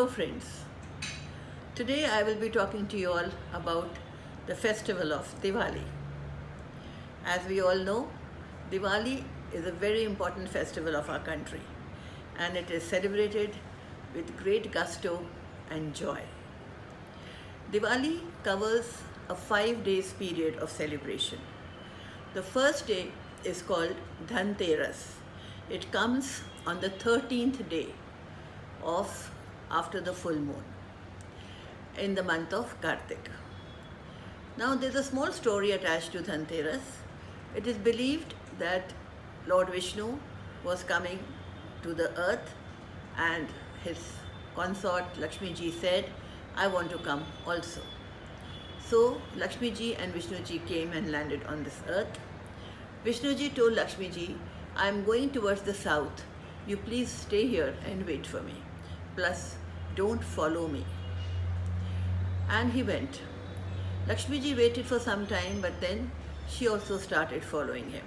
Hello friends, today I will be talking to you all about the festival of Diwali. As we all know, Diwali is a very important festival of our country and it is celebrated with great gusto and joy. Diwali covers a 5 days period of celebration. The first day is called Dhanteras. It comes on the 13th day of after the full moon in the month of Kartik. Now there's a small story attached to Dhanteras. It is believed that Lord Vishnu was coming to the earth and his consort Lakshmi ji said, I want to come also. So Lakshmi ji and Vishnu ji came and landed on this earth. Vishnu ji told Lakshmi ji, I am going towards the south. You please stay here and wait for me. Plus, don't follow me. And he went. Lakshmi ji waited for some time, but then she also started following him.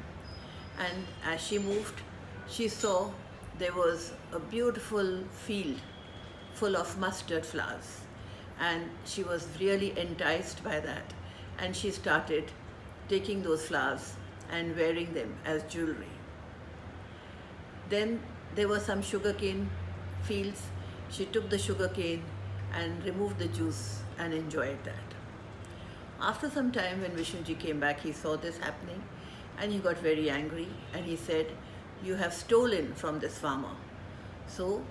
And as she moved, she saw there was a beautiful field full of mustard flowers. And she was really enticed by that. And she started taking those flowers and wearing them as jewelry. Then there were some sugarcane fields. She took the sugarcane and removed the juice and enjoyed that. After some time, when Vishnuji came back, he saw this happening and he got very angry and he said, you have stolen from this farmer. So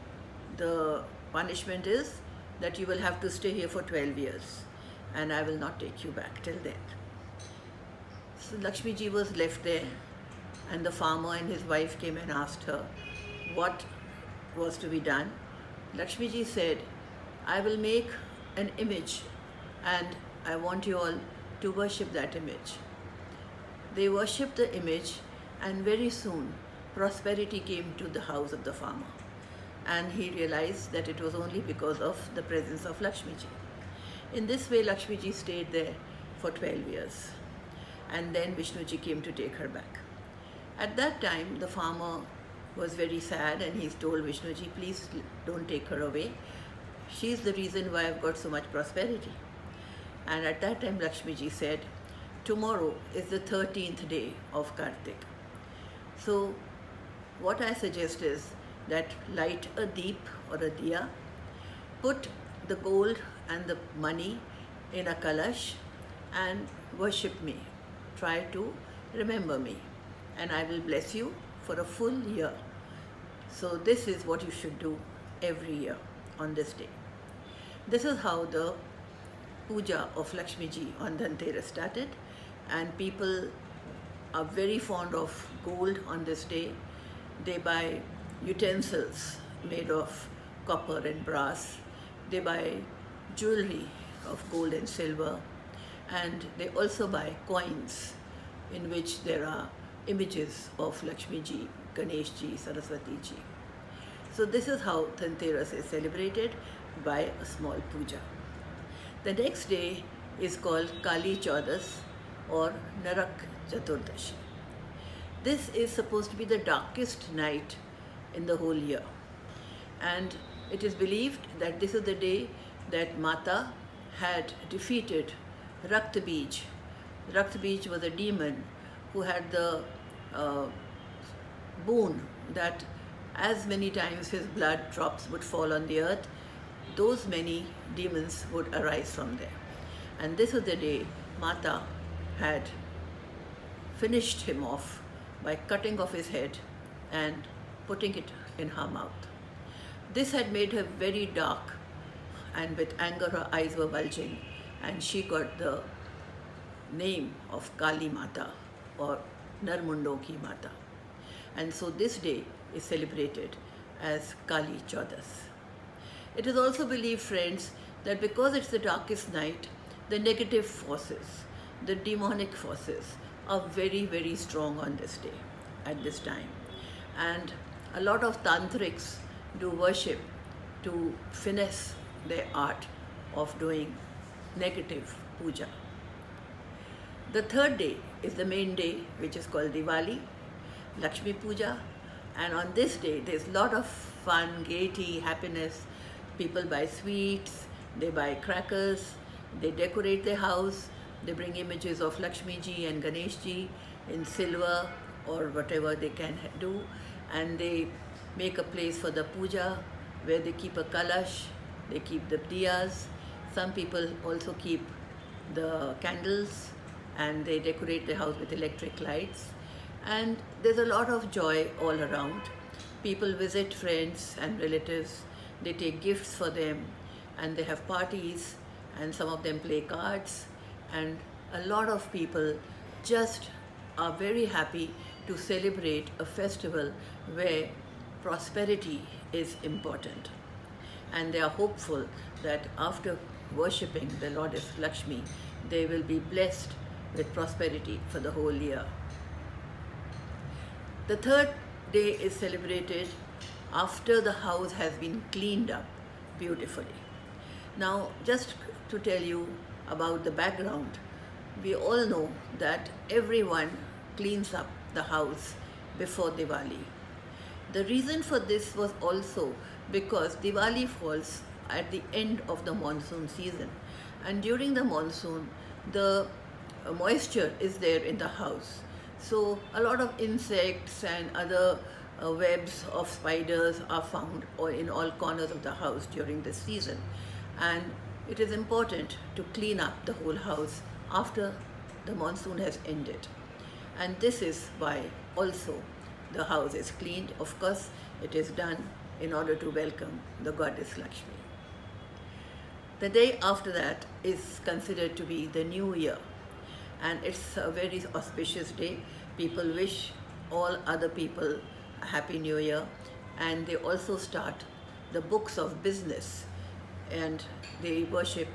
the punishment is that you will have to stay here for 12 years and I will not take you back till then. So Lakshmi ji was left there and the farmer and his wife came and asked her what was to be done. Lakshmi ji said, I will make an image and I want you all to worship that image. They worshipped the image and very soon prosperity came to the house of the farmer. And he realized that it was only because of the presence of Lakshmi ji. In this way, Lakshmi ji stayed there for 12 years. And then Vishnu ji came to take her back. At that time, the farmer was very sad and he told Vishnu ji, please don't take her away. She's the reason why I've got so much prosperity. And at that time, Lakshmi ji said, tomorrow is the 13th day of Kartik. So what I suggest is that light a deep or a diya, put the gold and the money in a kalash and worship me. Try to remember me and I will bless you for a full year. So this is what you should do every year on this day. This is how the puja of Lakshmi ji on Dhanteras started, and people are very fond of gold on this day. They buy utensils made of copper and brass. They buy jewelry of gold and silver, and they also buy coins in which there are images of Lakshmi ji, Ganesh ji, Saraswati ji. So this is how Dhanteras is celebrated by a small puja. The next day is called Kali Chaudas or Narak Chaturdashi. This is supposed to be the darkest night in the whole year. And it is believed that this is the day that Mata had defeated Raktabij. Raktabij was a demon who had the boon that as many times his blood drops would fall on the earth, those many demons would arise from there. And this was the day Mata had finished him off by cutting off his head and putting it in her mouth. This had made her very dark, and with anger her eyes were bulging, and she got the name of Kali Mata or Narmundo Ki Mata. And so this day is celebrated as Kali Chaudas. It is also believed, friends, that because it's the darkest night, the negative forces, the demonic forces are very, very strong on this day, at this time. And a lot of tantrics do worship to finesse their art of doing negative puja. The third day is the main day, which is called Diwali, Lakshmi Puja, and on this day there's a lot of fun, gaiety, happiness. People buy sweets, they buy crackers, they decorate their house, they bring images of Lakshmi ji and Ganesh ji in silver or whatever they can do, and they make a place for the puja where they keep a kalash, they keep the diyas. Some people also keep the candles and they decorate the house with electric lights. And there's a lot of joy all around. People visit friends and relatives, they take gifts for them, and they have parties, and some of them play cards, and a lot of people just are very happy to celebrate a festival where prosperity is important. And they are hopeful that after worshipping the Goddess Lakshmi, they will be blessed with prosperity for the whole year. The third day is celebrated after the house has been cleaned up beautifully. Now, just to tell you about the background, we all know that everyone cleans up the house before Diwali. The reason for this was also because Diwali falls at the end of the monsoon season, and during the monsoon the moisture is there in the house, so a lot of insects and other webs of spiders are found in all corners of the house during this season, and it is important to clean up the whole house after the monsoon has ended. And this is why also the house is cleaned. Of course, it is done in order to welcome the goddess Lakshmi. The day after that is considered to be the New Year, and it's a very auspicious day. People wish all other people a Happy New Year, and they also start the books of business, and they worship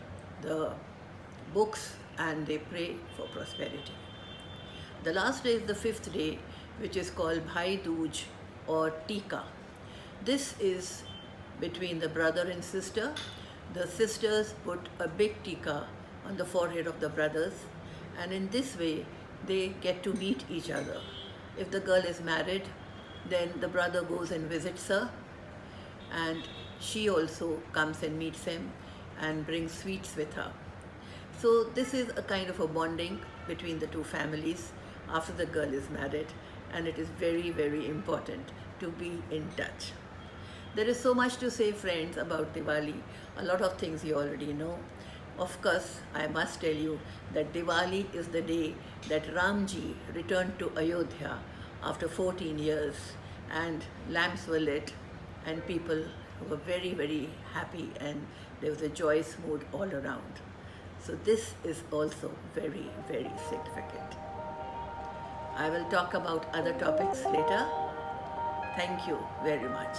the books and they pray for prosperity. The last day is the fifth day, which is called Bhai Dooj or Tika. This is between the brother and sister. The sisters put a big tika on the forehead of the brothers, and in this way they get to meet each other. If the girl is married, then the brother goes and visits her, and she also comes and meets him and brings sweets with her. So this is a kind of a bonding between the two families after the girl is married, and it is very, very important to be in touch. There is so much to say, friends, about Diwali. A lot of things you already know. Of course, I must tell you that Diwali is the day that Ramji returned to Ayodhya after 14 years, and lamps were lit and people were very, very happy, and there was a joyous mood all around. So this is also very, very significant. I will talk about other topics later. Thank you very much.